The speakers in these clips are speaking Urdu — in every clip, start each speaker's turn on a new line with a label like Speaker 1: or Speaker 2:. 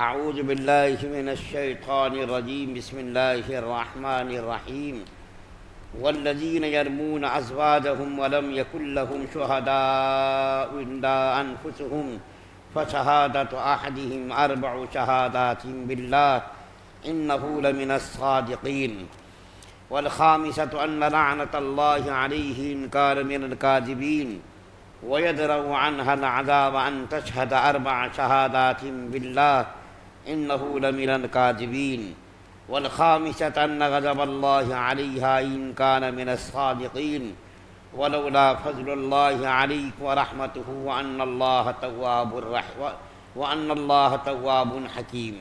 Speaker 1: اعوذ باللہ من الشیطان الرجیم بسم اللہ الرحمن الرحیم والذین یرمون ازواجهم ولم یکن لهم شہداء الا انفسهم فشہادۃ احدهم اربع شہادات باللہ انہ لمن الصادقین والخامسۃ ان لعنۃ اللہ علیہ ان کان من الکاذبین وَيَدْرَأُ عَنْهَا الْعَذَابَ أَن تَشْهَدَ أَرْبَعَ شَهَادَاتٍ بِاللَّهِ إِنَّهُ لَمِنَ الْكَاذِبِينَ وَالْخَامِسَةُ أَنَّ غَضَبَ اللَّهِ عَلَيْهَا إِن كَانَ مِنَ الصَّادِقِينَ وَلَوْلَا فَضْلُ اللَّهِ عَلَيْكُمْ وَرَحْمَتُهُ وَأَنَّ اللَّهَ تَوَّابٌ حَكِيمٌ۔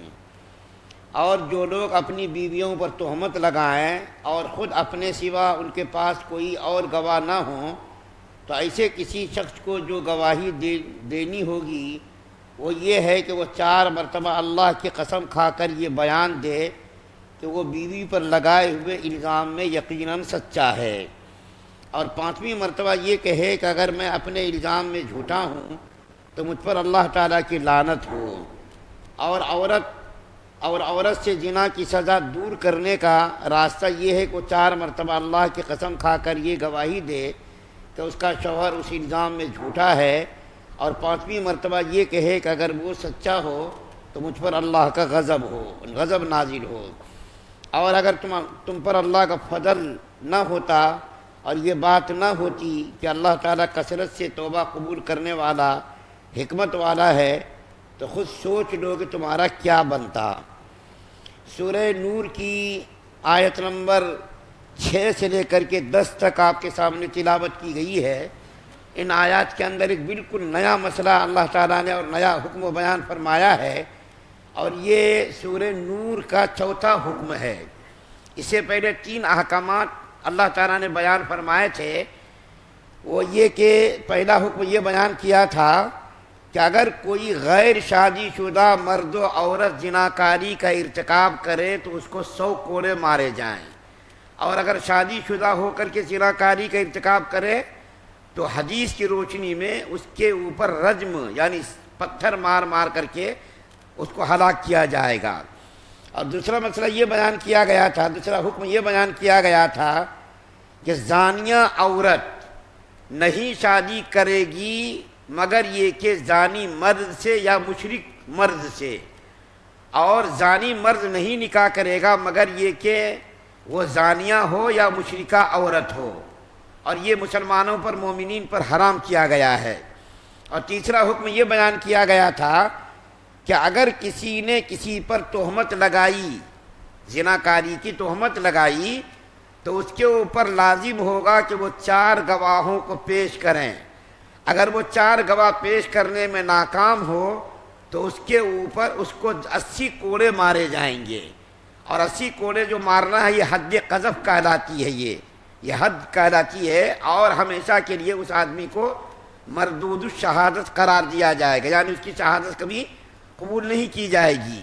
Speaker 1: اور جو لوگ اپنی بیویوں پر تہمت لگائیں اور خود اپنے سوا ان کے پاس کوئی اور گواہ نہ ہوں، تو ایسے کسی شخص کو جو گواہی دینی ہوگی وہ یہ ہے کہ وہ 4 مرتبہ اللہ کی قسم کھا کر یہ بیان دے کہ وہ بیوی پر لگائے ہوئے الزام میں یقیناً سچا ہے، اور 5ویں مرتبہ یہ کہے کہ اگر میں اپنے الزام میں جھوٹا ہوں تو مجھ پر اللہ تعالیٰ کی لعنت ہو، اور عورت سے زنا کی سزا دور کرنے کا راستہ یہ ہے کہ وہ 4 مرتبہ اللہ کی قسم کھا کر یہ گواہی دے کہ اس کا شوہر اس الزام میں جھوٹا ہے، اور 5ویں مرتبہ یہ کہے کہ اگر وہ سچا ہو تو مجھ پر اللہ کا غضب نازل ہو۔ اور اگر تم پر اللہ کا فضل نہ ہوتا اور یہ بات نہ ہوتی کہ اللہ تعالیٰ کثرت سے توبہ قبول کرنے والا حکمت والا ہے، تو خود سوچ لو کہ تمہارا کیا بنتا۔ سورہ نور کی آیت نمبر 6 سے لے کر کے 10 تک آپ کے سامنے تلاوت کی گئی ہے۔ ان آیات کے اندر ایک بالکل نیا مسئلہ اللہ تعالیٰ نے اور نیا حکم و بیان فرمایا ہے، اور یہ سورہ نور کا 4تھا حکم ہے۔ اس سے پہلے 3 احکامات اللہ تعالیٰ نے بیان فرمائے تھے۔ وہ یہ کہ پہلا حکم یہ بیان کیا تھا کہ اگر کوئی غیر شادی شدہ مرد و عورت زناکاری کا ارتکاب کرے تو اس کو 100 کوڑے مارے جائیں، اور اگر شادی شدہ ہو کر کے زناکاری کا ارتکاب کرے تو حدیث کی روشنی میں اس کے اوپر رجم یعنی پتھر مار مار کر کے اس کو ہلاک کیا جائے گا۔ اور دوسرا مسئلہ یہ بیان کیا گیا تھا، دوسرا حکم یہ بیان کیا گیا تھا کہ زانیہ عورت نہیں شادی کرے گی مگر یہ کہ زانی مرد سے یا مشرک مرد سے، اور زانی مرد نہیں نکاح کرے گا مگر یہ کہ وہ زانیہ ہو یا مشرکہ عورت ہو، اور یہ مسلمانوں پر مومنین پر حرام کیا گیا ہے۔ اور تیسرا حکم یہ بیان کیا گیا تھا کہ اگر کسی نے کسی پر تہمت لگائی، زناکاری کی تہمت لگائی، تو اس کے اوپر لازم ہوگا کہ وہ 4 گواہوں کو پیش کریں۔ اگر وہ 4 گواہ پیش کرنے میں ناکام ہو تو اس کے اوپر اس کو 80 کوڑے مارے جائیں گے، اور 80 کوڑے جو مارنا ہے یہ حد قذف کہلاتی ہے، یہ حد کہلاتی ہے، اور ہمیشہ کے لیے اس آدمی کو مردود الشہادت قرار دیا جائے گا، یعنی اس کی شہادت کبھی قبول نہیں کی جائے گی۔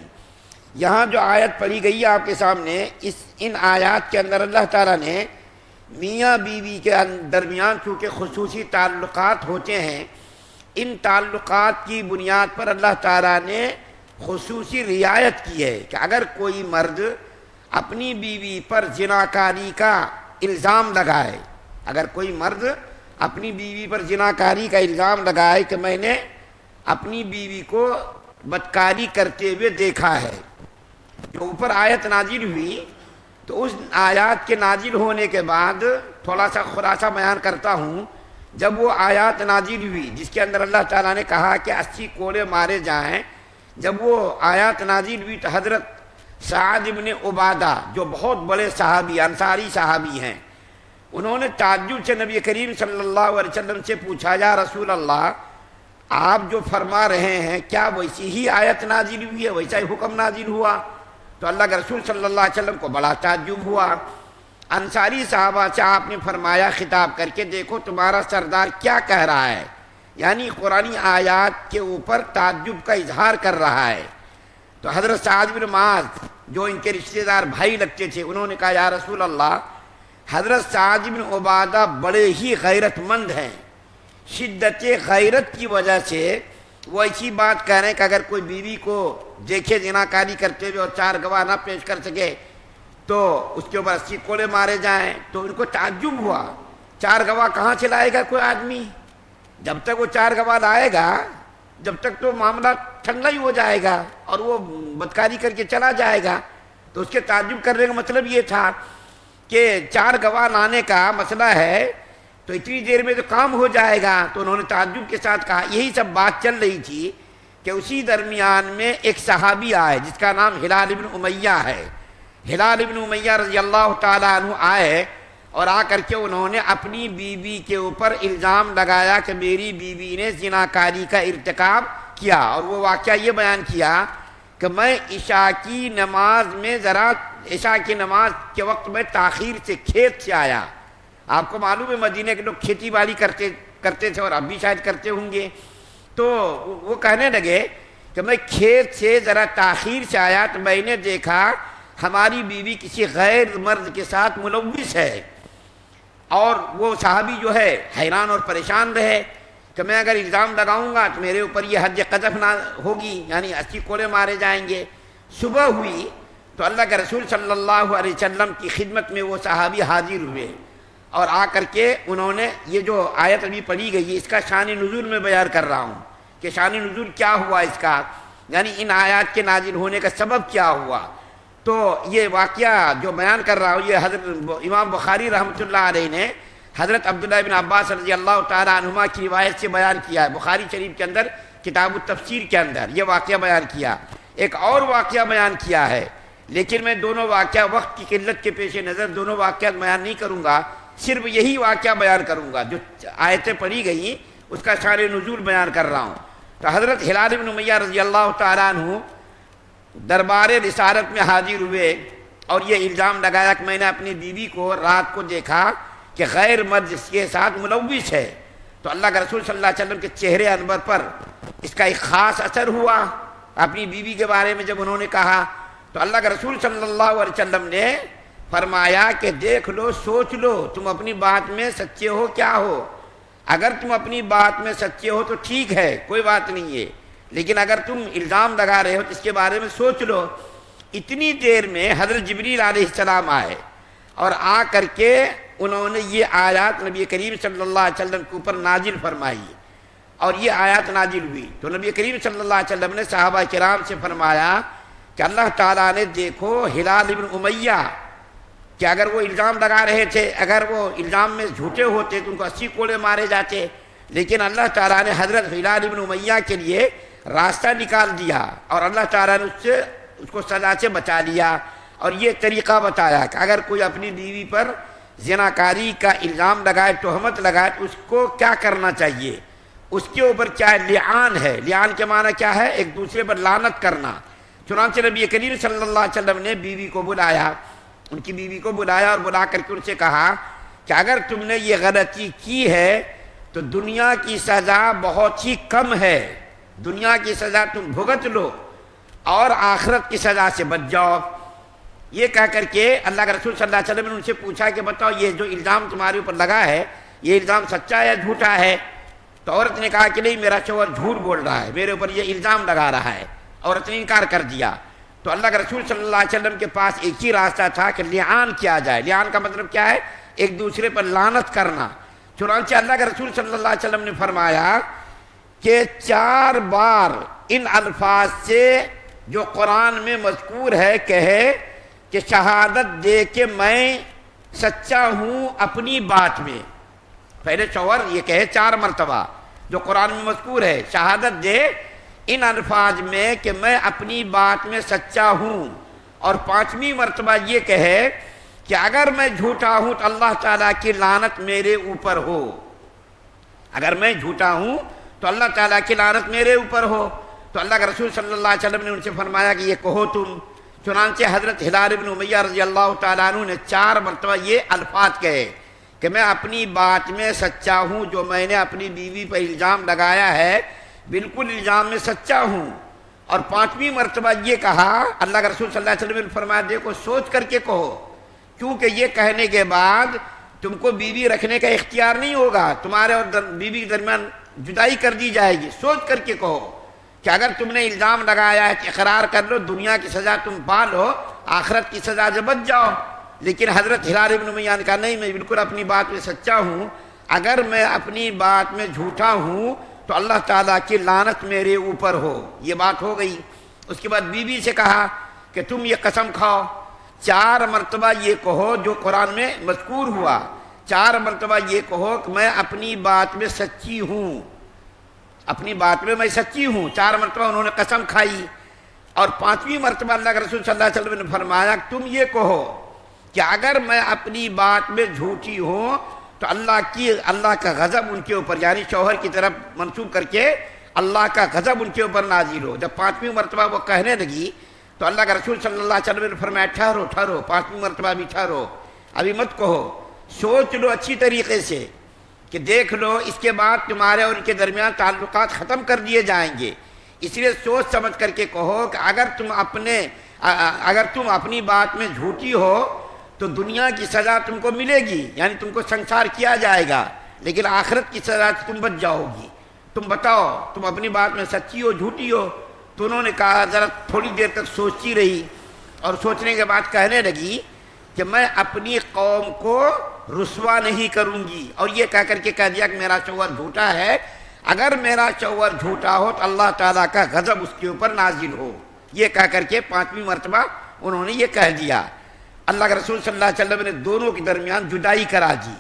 Speaker 1: یہاں جو آیت پڑھی گئی ہے آپ کے سامنے، ان آیات کے اندر اللہ تعالیٰ نے میاں بیوی کے درمیان چونکہ خصوصی تعلقات ہوتے ہیں، ان تعلقات کی بنیاد پر اللہ تعالیٰ نے خصوصی رعایت کی ہے کہ اگر کوئی مرد اپنی بیوی پر زناکاری کا الزام لگائے، اگر کوئی مرد اپنی بیوی پر زناکاری کا الزام لگائے کہ میں نے اپنی بیوی کو بدکاری کرتے ہوئے دیکھا ہے، جو اوپر آیت نازل ہوئی، تو اس آیات کے نازل ہونے کے بعد تھوڑا سا خلاصہ بیان کرتا ہوں۔ جب وہ آیات نازل ہوئی جس کے اندر اللہ تعالیٰ نے کہا کہ 80 کوڑے مارے جائیں، جب وہ آیات نازل ہوئی تو حضرت سعد بن عبادہ جو بہت بڑے صحابی انصاری صحابی ہیں، انہوں نے تعجب سے نبی کریم صلی اللہ علیہ وسلم سے پوچھا، یا رسول اللہ، آپ جو فرما رہے ہیں کیا ویسی ہی آیت نازل ہوئی ہے، ویسا ہی حکم نازل ہوا؟ تو اللہ کے رسول صلی اللہ علیہ وسلم کو بڑا تعجب ہوا۔ انصاری صحابہ سے آپ نے فرمایا خطاب کر کے، دیکھو تمہارا سردار کیا کہہ رہا ہے، یعنی قرآنی آیات کے اوپر تعجب کا اظہار کر رہا ہے۔ تو حضرت سعد بن معاذ جو ان کے رشتہ دار بھائی لگتے تھے، انہوں نے کہا، یا رسول اللہ، حضرت سعد بن عبادہ بڑے ہی غیرت مند ہیں، شدت غیرت کی وجہ سے وہ ایسی بات کہہ رہے ہیں کہ اگر کوئی بیوی کو دیکھے زناکاری کرتے ہوئے اور 4 گواہ نہ پیش کر سکے تو اس کے اوپر 80 کوڑے مارے جائیں. تو ان کو تعجب ہوا 4 گواہ کہاں سے لائے گا کوئی آدمی؟ جب تک وہ 4 گواہ لائے گا جب تک تو معاملہ ٹھنڈا ہی ہو جائے گا اور وہ بدکاری کر کے چلا جائے گا. تو اس کے تعجب کرنے کا مطلب یہ تھا کہ 4 گواہ لانے کا مسئلہ ہے تو اتنی دیر میں تو کام ہو جائے گا. تو انہوں نے تعجب کے ساتھ کہا. یہی سب بات چل رہی تھی کہ اسی درمیان میں ایک صحابی آئے جس کا نام ہلال ابن امیہ ہے. ہلال ابن امیہ رضی اللہ تعالیٰ عنہ آئے اور آ کر کے انہوں نے اپنی بیوی کے اوپر الزام لگایا کہ میری بیوی نے زناکاری کا ارتکاب کیا. اور وہ واقعہ یہ بیان کیا کہ میں عشاء کی نماز کے وقت میں تاخیر سے کھیت سے آیا. آپ کو معلوم ہے مدینہ کے لوگ کھیتی باڑی کرتے تھے اور اب بھی شاید کرتے ہوں گے. تو وہ کہنے لگے کہ میں کھیت سے ذرا تاخیر سے آیا تو میں نے دیکھا ہماری بیوی کسی غیر مرد کے ساتھ ملوث ہے. اور وہ صحابی جو ہے حیران اور پریشان رہے کہ میں اگر الزام لگاؤں گا تو میرے اوپر یہ حد قذف نہ ہوگی، یعنی 80 کوڑے مارے جائیں گے. صبح ہوئی تو اللہ کے رسول صلی اللہ علیہ وسلم کی خدمت میں وہ صحابی حاضر ہوئے اور آ کر کے انہوں نے یہ جو آیت ابھی پڑھی گئی ہے اس کا شان نزول میں بیان کر رہا ہوں کہ شان نزول کیا ہوا اس کا، یعنی ان آیات کے نازل ہونے کا سبب کیا ہوا. تو یہ واقعہ جو بیان کر رہا ہوں یہ حضرت امام بخاری رحمۃ اللہ علیہ نے حضرت عبداللہ بن عباس رضی اللہ تعالیٰ عنہما کی روایت سے بیان کیا ہے. بخاری شریف کے اندر کتاب التفسیر کے اندر یہ واقعہ بیان کیا. ایک اور واقعہ بیان کیا ہے لیکن میں دونوں واقعہ وقت کی قلت کے پیش نظر دونوں واقعات بیان نہیں کروں گا، صرف یہی واقعہ بیان کروں گا جو آیتیں پڑھی گئیں اس کا شان نزول بیان کر رہا ہوں. تو حضرت ہلال بن امیہ رضی اللہ تعالیٰ عنہ دربار رسالت میں حاضر ہوئے اور یہ الزام لگایا کہ میں نے اپنی بیوی کو رات کو دیکھا کہ غیر مرد کے ساتھ ملوث ہے. تو اللہ کے رسول صلی اللہ علیہ وسلم کے چہرے انور پر اس کا ایک خاص اثر ہوا. اپنی بیوی کے بارے میں جب انہوں نے کہا تو اللہ کے رسول صلی اللہ علیہ وسلم نے فرمایا کہ دیکھ لو، سوچ لو تم اپنی بات میں سچے ہو کیا ہو. اگر تم اپنی بات میں سچے ہو تو ٹھیک ہے، کوئی بات نہیں ہے، لیکن اگر تم الزام لگا رہے ہو تو اس کے بارے میں سوچ لو. اتنی دیر میں حضرت جبریل علیہ السلام آئے اور آ کر کے انہوں نے یہ آیات نبی کریم صلی اللہ علیہ وسلم کے اوپر نازل فرمائی اور یہ آیات نازل ہوئی. تو نبی کریم صلی اللہ علیہ وسلم نے صحابہ کرام سے فرمایا کہ اللہ تعالیٰ نے دیکھو ہلال بن امیہ کہ اگر وہ الزام لگا رہے تھے، اگر وہ الزام میں جھوٹے ہوتے تو ان کو 80 کوڑے مارے جاتے، لیکن اللہ تعالیٰ نے حضرت ہلال بن امیہ کے لیے راستہ نکال دیا اور اللہ تعالیٰ نے اس کو سزا سے بچا لیا. اور یہ طریقہ بتایا کہ اگر کوئی اپنی بیوی پر زناکاری کا الزام لگائے، تہمت لگائے تو اس کو کیا کرنا چاہیے، اس کے اوپر کیا لعان ہے. لعان کے معنی کیا ہے؟ ایک دوسرے پر لعنت کرنا. چنانچہ نبی کریم صلی اللہ علیہ وسلم نے بیوی کو بلایا، ان کی بیوی کو بلایا اور بلا کر کے ان سے کہا کہ اگر تم نے یہ غلطی کی ہے تو دنیا کی سزا بہت ہی کم ہے، دنیا کی سزا تم بھگت لو اور آخرت کی سزا سے بچ جاؤ. یہ کہہ کر کے اللہ کے رسول صلی اللہ علیہ وسلم نے ان سے پوچھا کہ بتاؤ یہ جو الزام تمہارے اوپر لگا ہے یہ الزام سچا ہے یا جھوٹا ہے؟ تو عورت نے کہا کہ نہیں، میرا شوہر جھوٹ بول رہا ہے، میرے اوپر یہ الزام لگا رہا ہے. عورت نے انکار کر دیا. تو اللہ کے رسول صلی اللہ علیہ وسلم کے پاس ایک ہی راستہ تھا کہ لعان کیا جائے. لعان کا مطلب کیا ہے؟ ایک دوسرے پر لعنت کرنا. چنانچہ اللہ کے رسول صلی اللہ علیہ وسلم نے فرمایا کہ 4 بار ان الفاظ سے جو قرآن میں مذکور ہے کہے کہ شہادت دے کہ میں سچا ہوں اپنی بات میں. پہلے شوہر یہ کہے 4 مرتبہ جو قرآن میں مذکور ہے، شہادت دے ان الفاظ میں کہ میں اپنی بات میں سچا ہوں، اور 5ویں مرتبہ یہ کہے کہ اگر میں جھوٹا ہوں تو اللہ تعالیٰ کی لعنت میرے اوپر ہو. اگر میں جھوٹا ہوں تو اللہ تعالیٰ کی لعنت میرے اوپر ہو. تو اللہ کے رسول صلی اللہ علیہ وسلم نے ان سے فرمایا کہ یہ کہو تم. چنانچہ حضرت ہلال بن امیہ رضی اللہ تعالیٰ عنہ نے 4 مرتبہ یہ الفاظ کہے کہ میں اپنی بات میں سچا ہوں، جو میں نے اپنی بیوی پر الزام لگایا ہے بالکل الزام میں سچا ہوں. اور 5ویں مرتبہ یہ کہا اللہ کے رسول صلی اللہ علیہ وسلم نے فرمایا دیکھو سوچ کر کے کہو، کیونکہ یہ کہنے کے بعد تم کو بیوی رکھنے کا اختیار نہیں ہوگا، تمہارے اور بیوی کے درمیان جدائی کر دی جائے گی۔ سوچ کر کے کہو کہ اگر تم نے الزام لگایا ہے کہ اقرار کر لو، دنیا کی سزا تم پا لو، آخرت کی سزا سے بچ جاؤ۔ لیکن حضرت ہلال ابن امیہ نے کہا نہیں، میں بالکل اپنی بات میں سچا ہوں، اگر میں اپنی بات میں جھوٹا ہوں تو اللہ تعالیٰ کی لعنت میرے اوپر ہو۔ یہ بات ہو گئی۔ اس کے بعد بیوی سے کہا کہ تم یہ قسم کھاؤ، 4 مرتبہ یہ کہو جو قرآن میں مذکور ہوا، 4 مرتبہ یہ کہو کہ میں اپنی بات میں سچی ہوں، اپنی بات میں سچی ہوں۔ 4 مرتبہ انہوں نے قسم کھائی، اور 5ویں مرتبہ اللہ کے رسول صلی اللہ علیہ وسلم نے فرمایا کہ تم یہ کہو کہ اگر میں اپنی بات میں جھوٹی ہوں تو اللہ کا غضب ان کے اوپر، یعنی شوہر کی طرف منسوب کر کے اللہ کا غضب ان کے اوپر نازل ہو۔ جب 5ویں مرتبہ وہ کہنے لگی تو اللہ کے رسول صلی اللہ علیہ وسلم نے فرمایا ٹھہرو ٹھہرو، 5ویں مرتبہ بھی ٹھہرو، ابھی مت کہو، سوچ لو اچھی طریقے سے کہ دیکھ لو، اس کے بعد تمہارے اور ان کے درمیان تعلقات ختم کر دیے جائیں گے، اس لیے سوچ سمجھ کر کے کہو کہ اگر تم اپنی بات میں جھوٹی ہو تو دنیا کی سزا تم کو ملے گی، یعنی تم کو سنسار کیا جائے گا، لیکن آخرت کی سزا سے تم بچ جاؤ گی۔ تم بتاؤ تم اپنی بات میں سچی ہو جھوٹی ہو؟ تو انہوں نے کہا، ذرا تھوڑی دیر تک سوچتی رہی، اور سوچنے کے بعد کہنے لگی کہ میں اپنی قوم کو رسوا نہیں کروں گی، اور یہ کہہ کر کے کہہ دیا کہ میرا شوہر جھوٹا ہے، اگر میرا شوہر جھوٹا ہو تو اللہ تعالیٰ کا غضب اس کے اوپر نازل ہو۔ یہ کہہ کر کے 5ویں مرتبہ انہوں نے یہ کہہ دیا۔ اللہ کے رسول صلی اللہ علیہ وسلم نے دونوں کے درمیان جدائی کرا دی،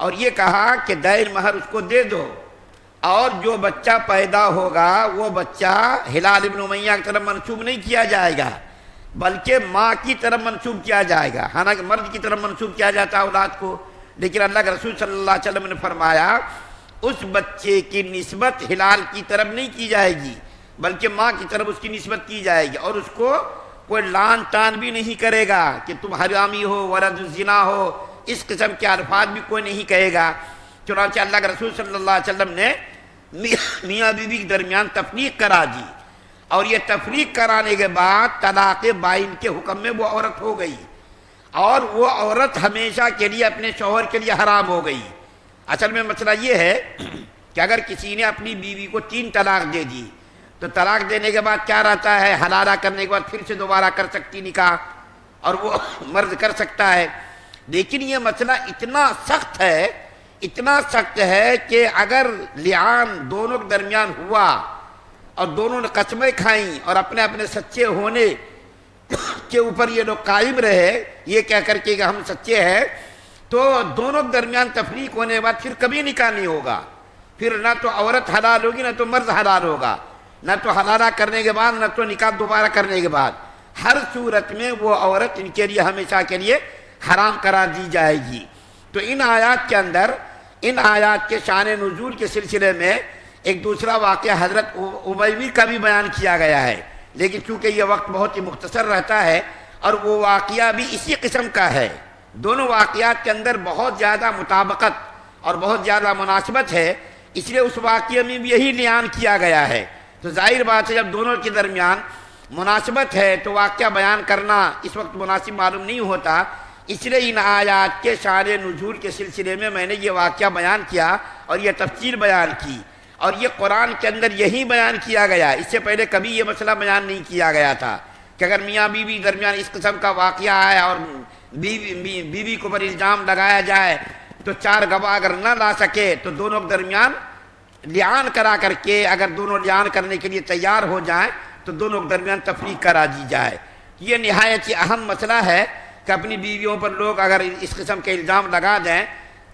Speaker 1: اور یہ کہا کہ دین مہر اس کو دے دو، اور جو بچہ پیدا ہوگا وہ بچہ ہلال ابن امیہ کی طرف منسوب نہیں کیا جائے گا، بلکہ ماں کی طرف منسوب کیا جائے گا۔ حالانکہ مرد کی طرف منسوب کیا جاتا ہے اولاد کو، لیکن اللہ کے رسول صلی اللہ علیہ وسلم نے فرمایا اس بچے کی نسبت ہلال کی طرف نہیں کی جائے گی، بلکہ ماں کی طرف اس کی نسبت کی جائے گی، اور اس کو کوئی لان تان بھی نہیں کرے گا کہ تم حرامی ہو، ولد الزنا ہو، اس قسم کے الفاظ بھی کوئی نہیں کہے گا۔ چنانچہ اللہ کے رسول صلی اللہ علیہ وسلم نے میاں بیوی کے درمیان تفریق کرا دی، اور یہ تفریق کرانے کے بعد طلاق بائن کے حکم میں وہ عورت ہو گئی، اور وہ عورت ہمیشہ کے لیے اپنے شوہر کے لیے حرام ہو گئی۔ اصل میں مسئلہ یہ ہے کہ اگر کسی نے اپنی بیوی کو 3 طلاق دے دی تو طلاق دینے کے بعد کیا رہتا ہے، حلالہ کرنے کے بعد پھر سے دوبارہ کر سکتی نکاح، اور وہ مرد کر سکتا ہے۔ لیکن یہ مسئلہ اتنا سخت ہے، اتنا سخت ہے کہ اگر لعان دونوں کے درمیان ہوا اور دونوں نے قسمیں کھائیں اور اپنے اپنے سچے ہونے کے اوپر یہ لوگ قائم رہے، یہ کہہ کر کے کہ ہم سچے ہیں، تو دونوں کے درمیان تفریق ہونے کے بعد پھر کبھی نکاح نہیں ہوگا، پھر نہ تو عورت حلال ہوگی نہ تو مرد حلال ہوگا، نہ تو حلالہ کرنے کے بعد نہ تو نکاح دوبارہ کرنے کے بعد، ہر صورت میں وہ عورت ان کے لیے ہمیشہ کے لیے حرام قرار دی جائے گی۔ تو ان آیات کے اندر، ان آیات کے شان نزول کے سلسلے میں ایک دوسرا واقعہ حضرت ابیوی کا بھی بیان کیا گیا ہے، لیکن چونکہ یہ وقت بہت ہی مختصر رہتا ہے اور وہ واقعہ بھی اسی قسم کا ہے، دونوں واقعات کے اندر بہت زیادہ مطابقت اور بہت زیادہ مناسبت ہے، اس لیے اس واقعے میں بھی یہی بیان کیا گیا ہے۔ تو ظاہر بات ہے جب دونوں کے درمیان مناسبت ہے تو واقعہ بیان کرنا اس وقت مناسب معلوم نہیں ہوتا، اس لیے ان آیات کے شان نزول کے سلسلے میں نے یہ واقعہ بیان کیا اور یہ تفصیل بیان کی، اور یہ قرآن کے اندر یہی بیان کیا گیا، اس سے پہلے کبھی یہ مسئلہ بیان نہیں کیا گیا تھا کہ اگر میاں بیوی درمیان اس قسم کا واقعہ ہے اور بیوی کو پر الزام لگایا جائے تو 4 گواہ اگر نہ لا سکے تو دونوں کے درمیان لعان کرا کر کے، اگر دونوں لعان کرنے کے لیے تیار ہو جائیں تو دونوں کے درمیان تفریق کرا دی جائے۔ یہ نہایت ہی اہم مسئلہ ہے کہ اپنی بیویوں پر لوگ اگر اس قسم کے الزام لگا دیں،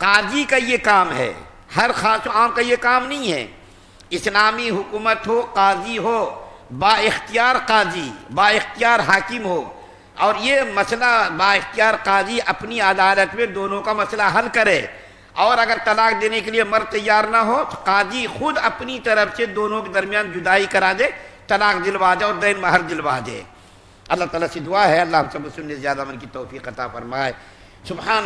Speaker 1: قاضی کا یہ کام ہے، ہر خاص و عام کا یہ کام نہیں ہے۔ اسلامی حکومت ہو، قاضی ہو، با اختیار قاضی، با اختیار حاکم ہو، اور یہ مسئلہ با اختیار قاضی اپنی عدالت میں دونوں کا مسئلہ حل کرے، اور اگر طلاق دینے کے لیے مرد تیار نہ ہو تو قاضی خود اپنی طرف سے دونوں کے درمیان جدائی کرا دے، طلاق دلوا دے اور دین مہر دلوا دے۔ اللہ تعالیٰ سے دعا ہے اللہ ہم سب سننے زیادہ من کی توفیق عطا فرمائے۔ سبحان